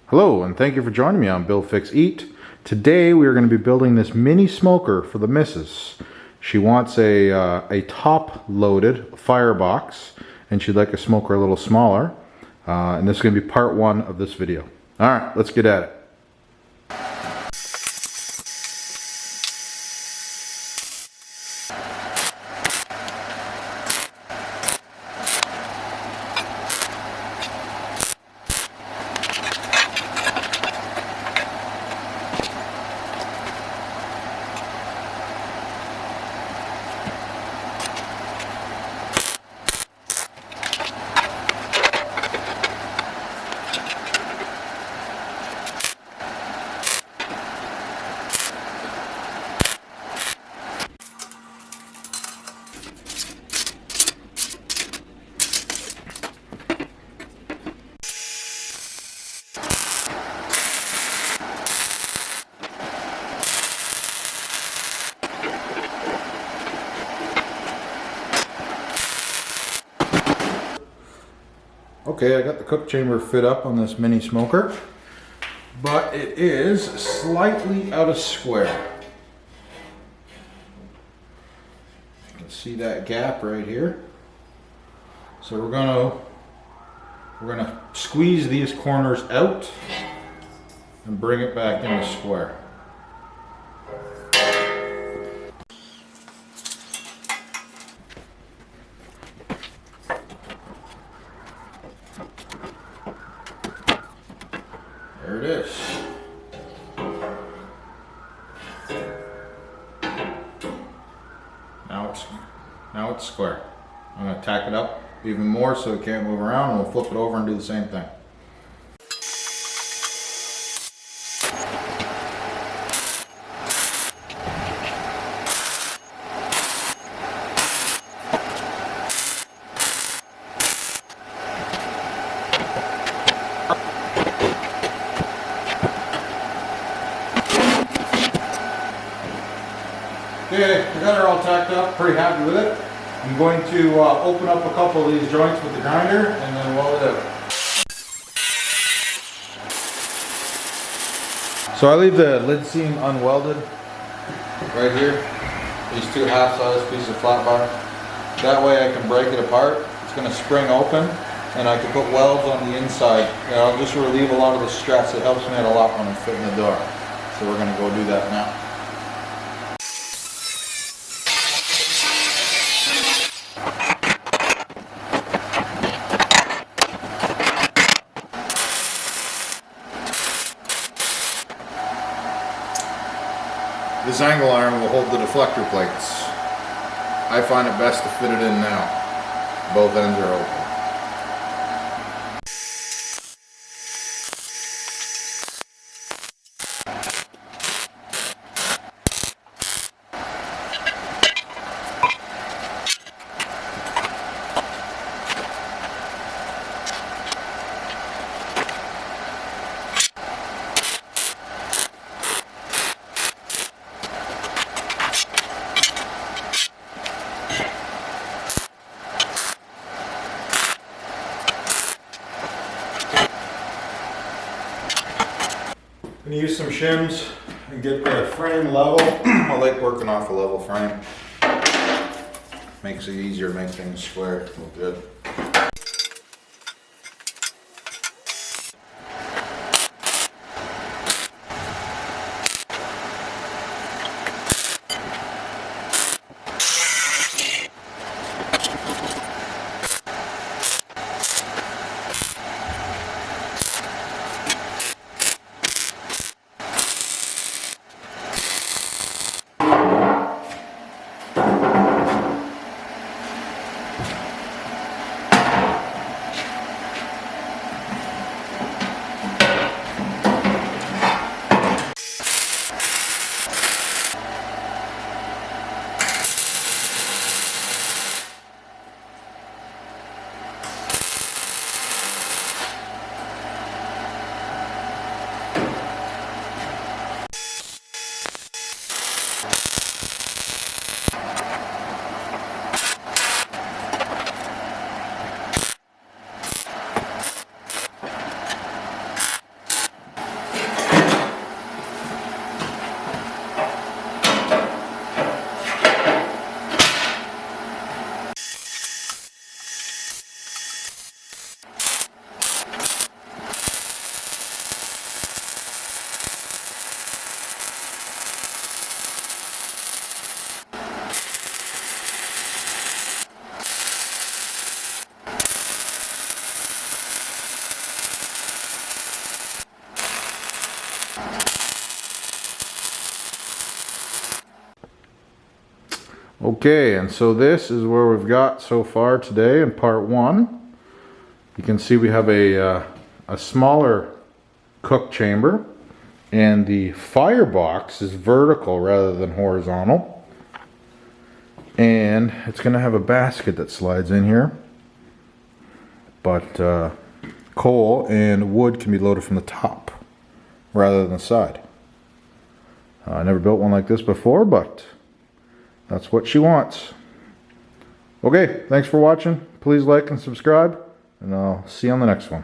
Hello, and thank you for joining me on Build Fix Eat. Today we are going to be building this mini smoker for the missus. She wants a top-loaded firebox, and she'd like a smoker a little smaller. And this is going to be part one of this video. All right, let's get at it. Okay, I got the cook chamber fit up on this mini smoker, but it is slightly out of square. You can see that gap right here. So we're gonna squeeze these corners out and bring it back into square. There it is. Now it's square. I'm going to tack it up even more so it can't move around, and we'll flip it over and do the same thing. Okay, I got her all tacked up, pretty happy with it. I'm going to open up a couple of these joints with the grinder and then weld it out. So I leave the lid seam unwelded right here. These two half-size pieces of flat bar. That way I can break it apart. It's going to spring open and I can put welds on the inside. And I'll just relieve a lot of the stress. It helps me out a lot when I fit in the door. So we're going to go do that now. This angle iron will hold the deflector plates. I find it best to fit it in now. Both ends are open. I'm going to use some shims and get the frame level. I like working off a level frame. Makes it easier to make things square. Look good. Okay, and so this is where we've got so far today in part 1. You can see we have a smaller cook chamber, and the firebox is vertical rather than horizontal. And it's going to have a basket that slides in here, but coal and wood can be loaded from the top rather than the side. I never built one like this before, but that's what she wants. Okay, thanks for watching. Please like and subscribe, and I'll see you on the next one.